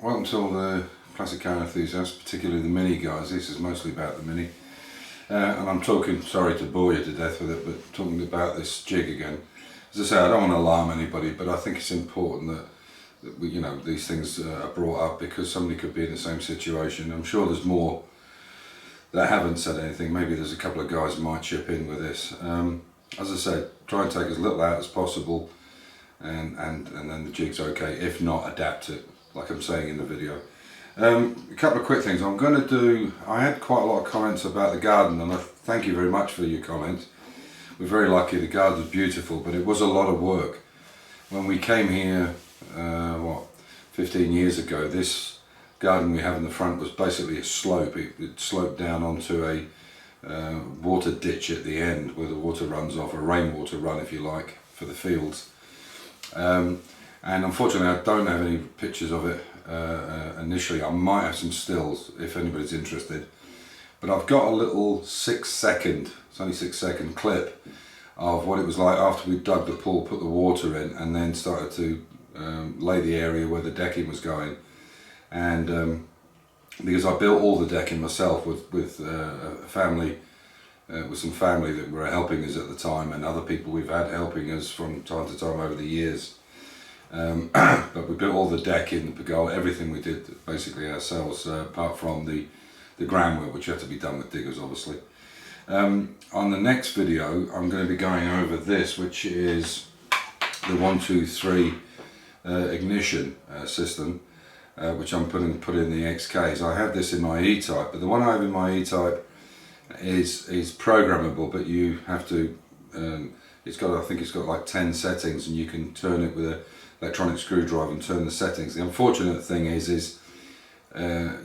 Welcome to all the classic car enthusiasts, particularly the Mini guys. This is mostly about the Mini. And I'm talking, sorry to bore you to death with it, but talking about this jig again. As I say, I don't want to alarm anybody, but I think it's important that we, these things are brought up because somebody could be in the same situation. I'm sure there's more that haven't said anything. Maybe there's a couple of guys who might chip in with this. As I said, try and take as little out as possible, and then the jig's okay. If not, adapt it, like I'm saying in the video. A couple of quick things I'm going to do. I had quite a lot of comments about the garden, and I thank you very much for your comments. We're very lucky, the garden's beautiful, but it was a lot of work. When we came here, 15 years ago, this garden we have in the front was basically a slope. It sloped down onto a water ditch at the end where the water runs off, a rainwater run if you like, for the fields. And unfortunately I don't have any pictures of it initially. I might have some stills if anybody's interested, but I've got a little 6-second, it's only 6-second clip of what it was like after we dug the pool, put the water in, and then started to lay the area where the decking was going. And because I built all the decking myself with a family, with some family that were helping us at the time, and other people we've had helping us from time to time over the years. But we built all the decking, the pergola, everything we did basically ourselves, apart from the groundwork, which had to be done with diggers obviously. On the next video I'm going to be going over this, which is the 123 ignition system, which I'm put in the XKs. I have this in my E-Type, but the one I have in my E-Type is programmable, but you have to, I think it's got like 10 settings, and you can turn it with a electronic screwdriver and turn the settings. The unfortunate thing is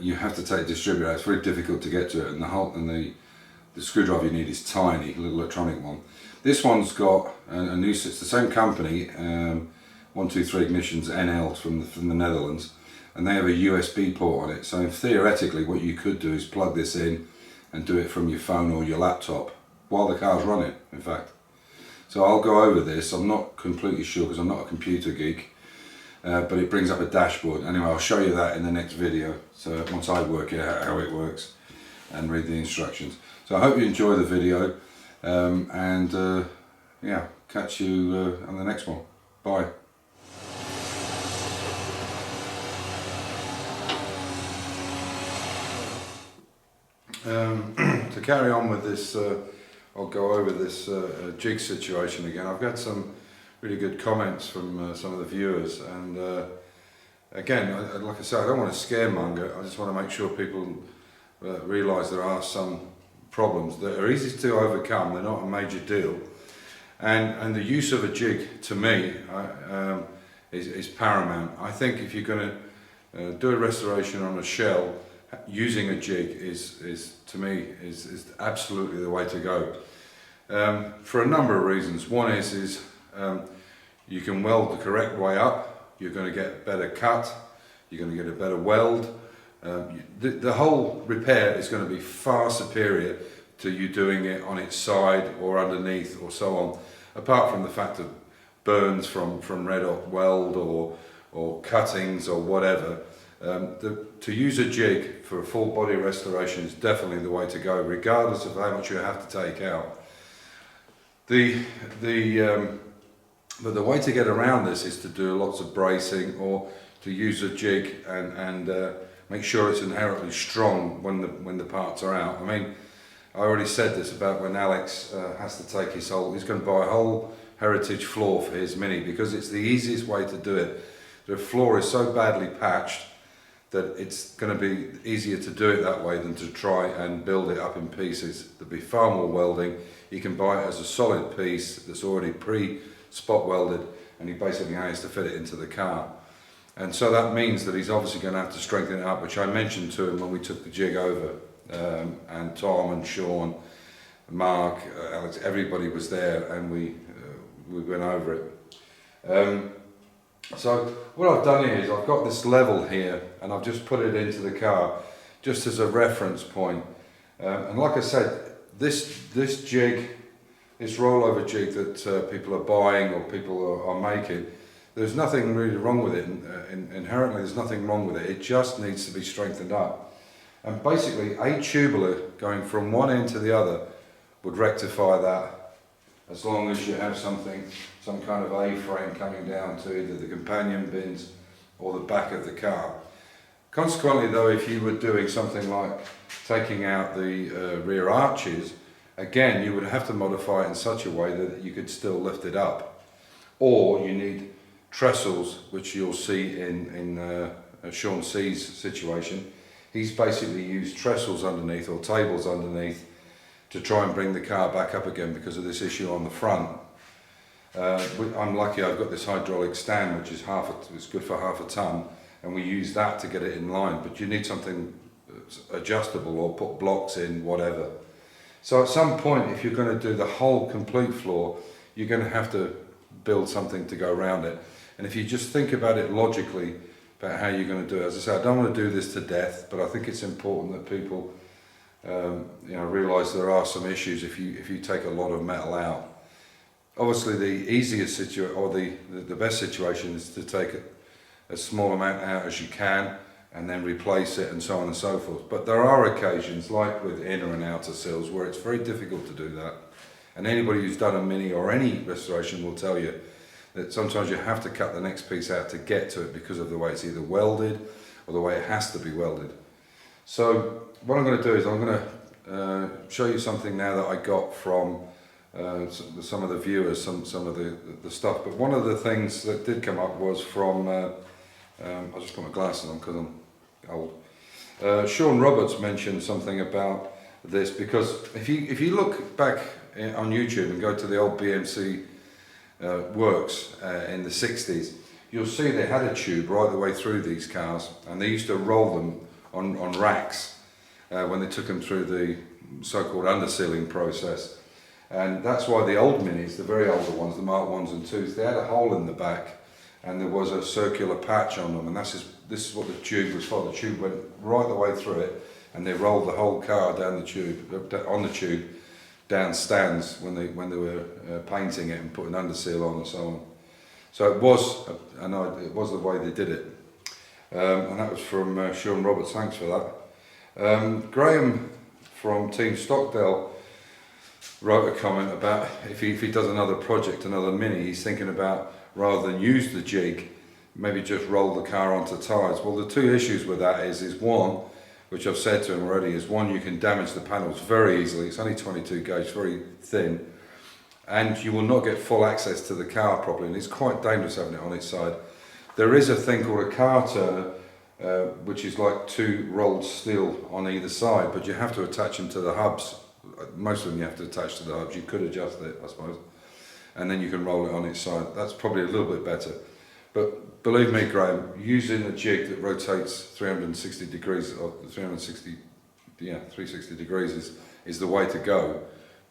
you have to take a distributor. It's very difficult to get to it, and the screwdriver you need is tiny, a little electronic one. This one's got a new, it's the same company, 123 Ignitions NL from the Netherlands, and they have a USB port on it. So theoretically what you could do is plug this in and do it from your phone or your laptop while the car's running, in fact. So I'll go over this. I'm not completely sure because I'm not a computer geek, but it brings up a dashboard. Anyway, I'll show you that in the next video, so once I work out how it works and read the instructions. So I hope you enjoy the video, and yeah, catch you on the next one. Bye. To carry on with this, I'll go over this jig situation again. I've got some really good comments from some of the viewers, and again, like I say, I don't want to scaremonger. I just want to make sure people realise there are some problems that are easy to overcome. They're not a major deal, and the use of a jig to me is paramount. I think if you're going to do a restoration on a shell, using a jig is to me is absolutely the way to go, for a number of reasons. One is you can weld the correct way up. You're going to get a better cut, you're going to get a better weld. The whole repair is going to be far superior to you doing it on its side or underneath or so on, apart from the fact of burns from red hot weld or cuttings or whatever. To use a jig for a full body restoration is definitely the way to go, regardless of how much you have to take out. But the way to get around this is to do lots of bracing, or to use a jig and make sure it's inherently strong when the parts are out. I mean, I already said this about when Alex has to take he's going to buy a whole Heritage floor for his Mini, because it's the easiest way to do it. The floor is so badly patched that it's going to be easier to do it that way than to try and build it up in pieces. There'll be far more welding. You can buy it as a solid piece that's already pre-spot welded, and he basically has to fit it into the car. And so that means that he's obviously going to have to strengthen it up, which I mentioned to him when we took the jig over, and Tom and Sean, Mark, Alex, everybody was there, and we went over it. So what I've done here is I've got this level here, and I've just put it into the car just as a reference point. And like I said, this jig, this rollover jig that people are buying or people are making, There's nothing really wrong with it. Inherently, there's nothing wrong with it. It just needs to be strengthened up. And basically, a tubular going from one end to the other would rectify that, as long as you have some kind of A-frame coming down to either the companion bins or the back of the car. Consequently, though, if you were doing something like taking out the rear arches, again, you would have to modify it in such a way that you could still lift it up. Or you need trestles, which you'll see in Sean C's situation. He's basically used trestles underneath or tables underneath to try and bring the car back up again because of this issue on the front. I'm lucky I've got this hydraulic stand, which is it's good for half a ton, and we use that to get it in line, but you need something adjustable or put blocks in, whatever. So at some point, if you're going to do the whole complete floor, you're going to have to build something to go around it. And if you just think about it logically, about how you're going to do it, as I say, I don't want to do this to death, but I think it's important that people realise there are some issues if you take a lot of metal out. Obviously, the easiest situation, or the best situation, is to take a small amount out as you can and then replace it and so on and so forth. But there are occasions, like with inner and outer sills, where it's very difficult to do that. And anybody who's done a Mini or any restoration will tell you that sometimes you have to cut the next piece out to get to it because of the way it's either welded or the way it has to be welded. So what I'm going to do is I'm going to show you something now that I got from some of the viewers, some of the stuff. But one of the things that did come up was from, I just got my glasses on because I'm old. Sean Roberts mentioned something about this, because if you look back on YouTube and go to the old BMC works in the 60s, you'll see they had a tube right the way through these cars, and they used to roll them on racks when they took them through the so-called undersealing process. And that's why the old Minis, the very older ones, the Mark 1s and 2s, they had a hole in the back and there was a circular patch on them, and this is what the tube was for. The tube went right the way through it, and they rolled the whole car down the tube, on the tube, down stands when they were painting it and putting underseal on and so on. So it was, it was the way they did it. And that was from Sean Roberts, thanks for that. Graham from Team Stockdale wrote a comment about if he does another project, another Mini, he's thinking about, rather than use the jig, maybe just roll the car onto tyres. Well, the two issues with that is one, which I've said to him already, is one, you can damage the panels very easily. It's only 22 gauge, very thin, and you will not get full access to the car properly, and it's quite dangerous having it on its side. There is a thing called a car turner, which is like two rolled steel on either side, but you have to attach them to the hubs. Most of them you have to attach to the hubs. You could adjust it, I suppose, and then you can roll it on its side. That's probably a little bit better. But believe me, Graham, using a jig that rotates 360 degrees, or 360 degrees is the way to go.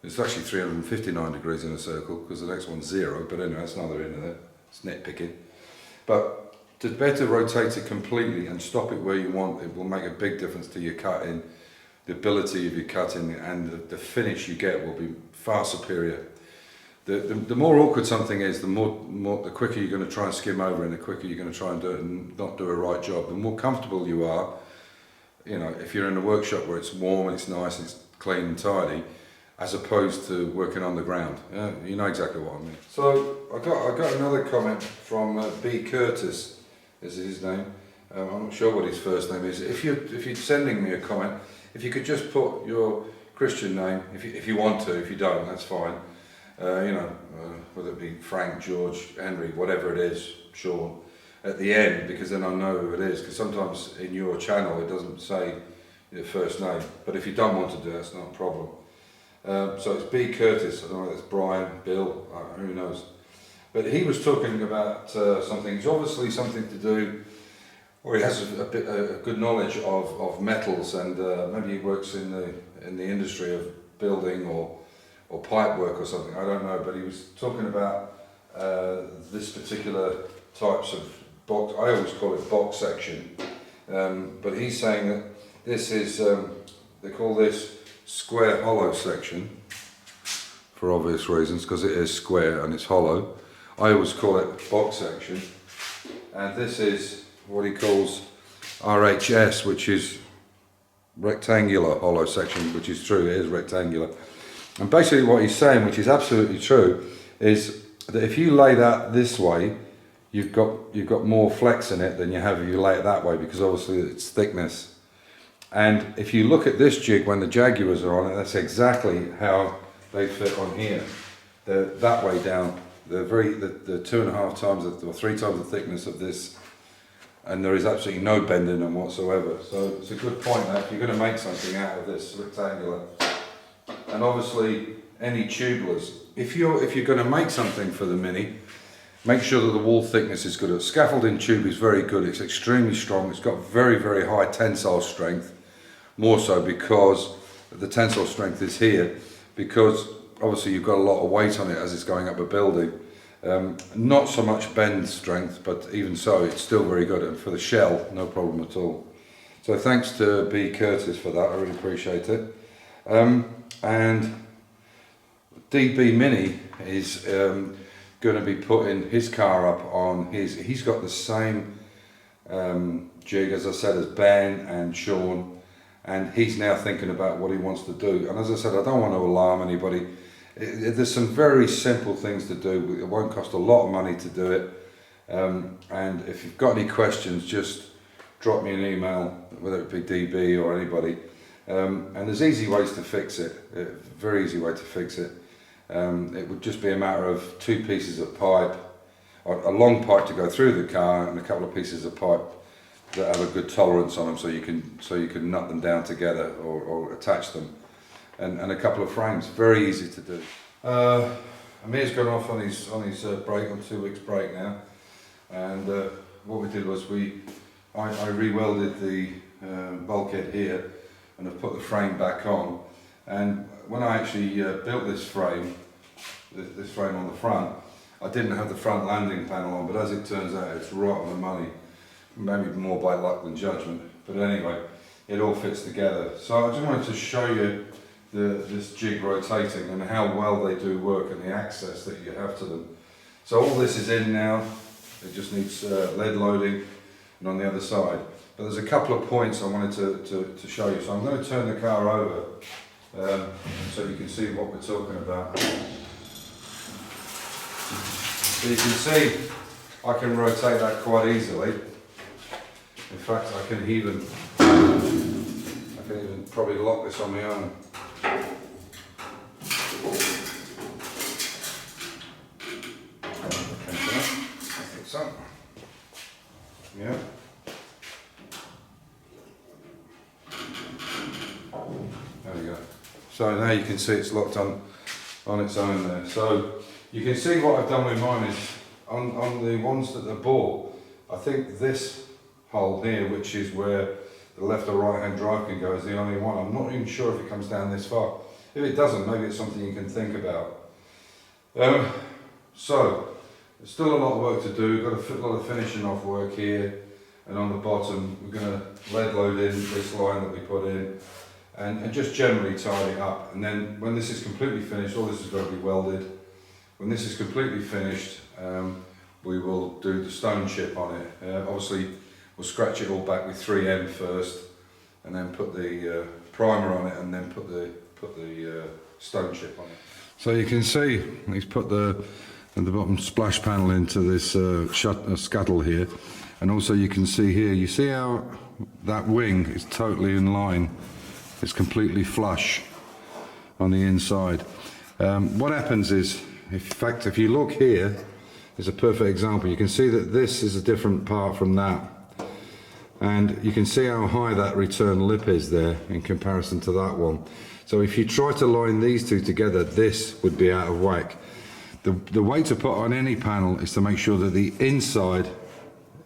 It's actually 359 degrees in a circle, because the next one's 0, but anyway, that's neither in there. It's nitpicking. But to better rotate it completely and stop it where you want, it will make a big difference to your cutting. The ability of your cutting and the finish you get will be far superior. The more awkward something is, the quicker you're going to try and skim over, and the quicker you're going to try and do it and not do a right job. The more comfortable you are, you know, if you're in a workshop where it's warm and it's nice and it's clean and tidy, as opposed to working on the ground. You know exactly what I mean. So I got another comment from B. Curtis, is his name. I'm not sure what his first name is. If you're sending me a comment, if you could just put your Christian name, if you want to. If you don't, that's fine. Whether it be Frank, George, Henry, whatever it is, Sean, at the end, because then I know who it is. Because sometimes in your channel it doesn't say your first name, but if you don't want to do that, it's not a problem. So it's B. Curtis. I don't know if it's Brian, Bill, who knows. But he was talking about something. It's obviously something to do, or he has a good knowledge of metals, and maybe he works in the industry of building or pipe work or something, I don't know, but he was talking about this particular types of box, I always call it box section, but he's saying that this is, they call this square hollow section, for obvious reasons, because it is square and it's hollow. I always call it box section. And this is what he calls RHS, which is rectangular hollow section, which is true, it is rectangular. And basically what he's saying, which is absolutely true, is that if you lay that this way, you've got more flex in it than you have if you lay it that way, because obviously it's thickness. And if you look at this jig when the Jaguars are on it, that's exactly how they fit on here. They're that way down. They're the 2.5 times or 3 times the thickness of this, and there is absolutely no bend in them whatsoever. So it's a good point that if you're going to make something out of this rectangular, and obviously any tubeless, if you're going to make something for the Mini, make sure that the wall thickness is good. Scaffolding tube is very good. It's extremely strong. It's got very, very high tensile strength, more so because the tensile strength is here, because obviously you've got a lot of weight on it as it's going up a building. Not so much bend strength, but even so it's still very good, and for the shell, no problem at all. So thanks to B. Curtis for that, I really appreciate it. And DB Mini is going to be putting his car up on he's got the same jig, as I said, as Ben and Sean, and he's now thinking about what he wants to do. And as I said, I don't want to alarm anybody. There's some very simple things to do. It won't cost a lot of money to do it. And if you've got any questions, just drop me an email, whether it be DB or anybody. And there's easy ways to fix it, very easy way to fix it. It would just be a matter of 2 pieces of pipe, or a long pipe to go through the car, and a couple of pieces of pipe that have a good tolerance on them, so you can nut them down together or attach them. And a couple of frames, very easy to do. Amir's gone off on his break, on 2 weeks break now, and what we did was I re-welded the bulkhead here, and I've put the frame back on. And when I actually built this frame on the front, I didn't have the front landing panel on, but as it turns out, it's right on the money. Maybe more by luck than judgment, but anyway, it all fits together. So I just wanted to show you this jig rotating and how well they do work, and the access that you have to them. So all this is in now. It just needs lead loading, and on the other side. But there's a couple of points I wanted to show you. So I'm going to turn the car over so you can see what we're talking about. So you can see I can rotate that quite easily. In fact, I can even probably lock this on my own. So, yeah. There we go. So now you can see it's locked on its own there. So you can see what I've done with mine is on the ones that are bought, I think this hole here, which is where the left or right hand drive can go, is the only one. I'm not even sure if it comes down this far. If it doesn't, maybe it's something you can think about. So there's still a lot of work to do. Got a lot of finishing off work here, and on the bottom we're going to lead load in this line that we put in, and just generally tidy it up. And then when this is completely finished, all this is going to be welded. When this is completely finished, we will do the stone chip on it. Obviously we'll scratch it all back with 3M first, and then put the primer on it, and then put the stone chip on it. So you can see he's put the bottom splash panel into this scuttle here, and also you can see here, you see how that wing is totally in line. It's completely flush on the inside. What happens is, in fact, if you look here, is a perfect example. You can see that this is a different part from that, and you can see how high that return lip is there in comparison to that one. So if you try to line these two together, this would be out of whack. The way to put on any panel is to make sure that the inside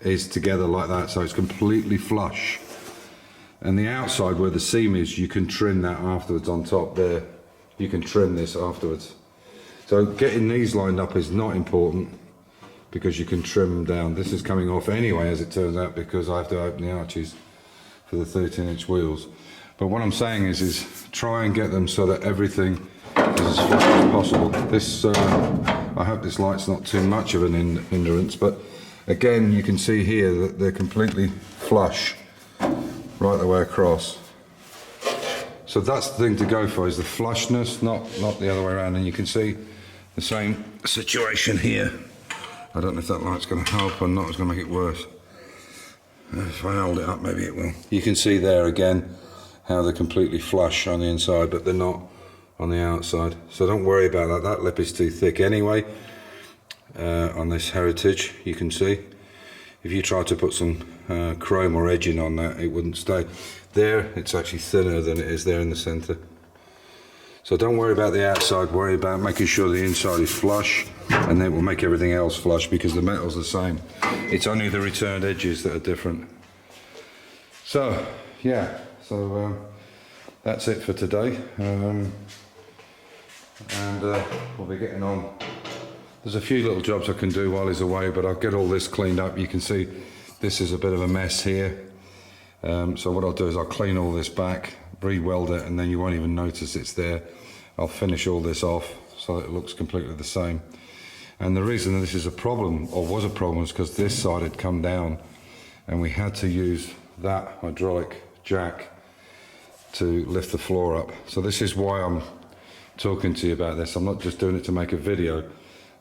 is together like that, so it's completely flush, and the outside where the seam is, you can trim that afterwards on top there. You can trim this afterwards. So getting these lined up is not important, because you can trim them down. This is coming off anyway, as it turns out, because I have to open the arches for the 13-inch wheels. But what I'm saying is try and get them so that everything is as flat as possible. This I hope this light's not too much of an hindrance, but again, you can see here that they're completely flush right the way across. So that's the thing to go for, is the flushness, not the other way around. And you can see the same situation here. I don't know if that light's going to help or not. It's going to make it worse. If I hold it up, maybe it will. You can see there again how they're completely flush on the inside, but they're not on the outside. So don't worry about that. That lip is too thick anyway. On this Heritage, you can see. If you try to put some chrome or edging on that, it wouldn't stay. There, it's actually thinner than it is there in the centre. So don't worry about the outside, worry about making sure the inside is flush, and then we'll make everything else flush because the metal's the same. It's only the returned edges that are different. So, yeah, that's it for today. We'll be getting on. There's a few little jobs I can do while he's away, but I'll get all this cleaned up. You can see this is a bit of a mess here. So what I'll do is I'll clean all this back, re-weld it, and then you won't even notice it's there. I'll finish all this off so that it looks completely the same. And the reason that this is a problem, or was a problem, is because this side had come down and we had to use that hydraulic jack to lift the floor up. So this is why I'm talking to you about this. I'm not just doing it to make a video.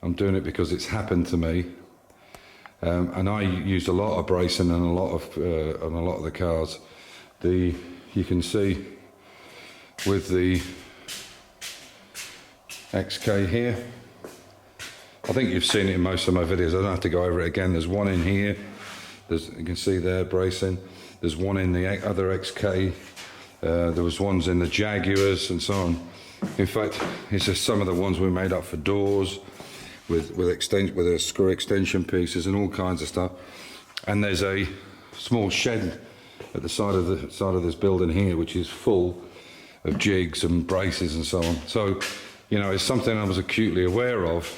I'm doing it because it's happened to me. And I used a lot of bracing on a lot of the cars. You can see with the XK here, I think you've seen it in most of my videos. I don't have to go over it again. There's one in here. You can see there bracing. There's one in the other XK. There was ones in the Jaguars and so on. In fact, it's just some of the ones we made up for doors with screw extension pieces and all kinds of stuff. And there's a small shed at the side of this building here, which is full of jigs and braces and so on. So, you know, it's something I was acutely aware of,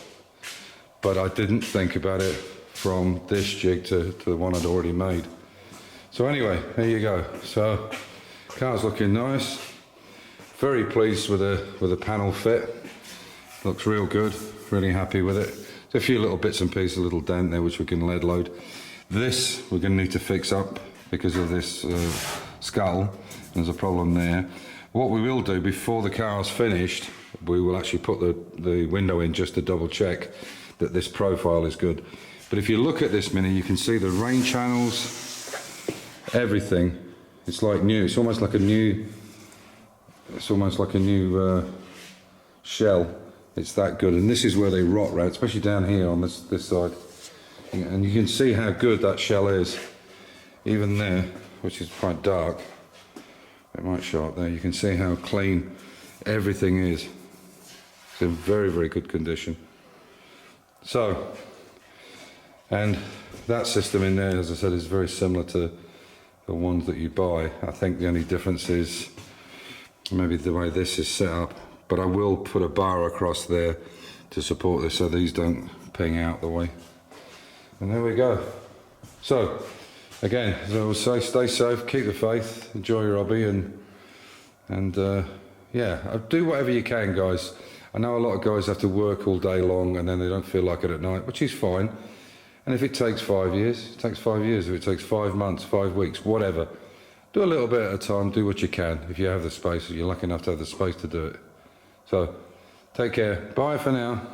but I didn't think about it from this jig to the one I'd already made. So anyway, there you go. So, car's looking nice. Very pleased with the panel fit. Looks real good. Really happy with it. There's a few little bits and pieces, a little dent there which we can lead load. This we're going to need to fix up because of this skull. There's a problem there. What we will do before the car's finished, we will actually put the window in just to double check that this profile is good. But if you look at this Mini, you can see the rain channels, everything. It's like new. It's almost like a new shell. It's that good, and this is where they rot right, especially down here on this side. And you can see how good that shell is. Even there, which is quite dark, it might show up there. You can see how clean everything is. It's in very, very good condition. So, and that system in there, as I said, is very similar to the ones that you buy. I think the only difference is maybe the way this is set up. But I will put a bar across there to support this so these don't ping out the way. And there we go. So, again, as I always say, stay safe, keep the faith, enjoy your hobby, and yeah, do whatever you can, guys. I know a lot of guys have to work all day long and then they don't feel like it at night, which is fine. And if it takes 5 years, it takes 5 years. If it takes 5 months, 5 weeks, whatever, do a little bit at a time, do what you can if you have the space, if you're lucky enough to have the space to do it. So, take care. Bye for now.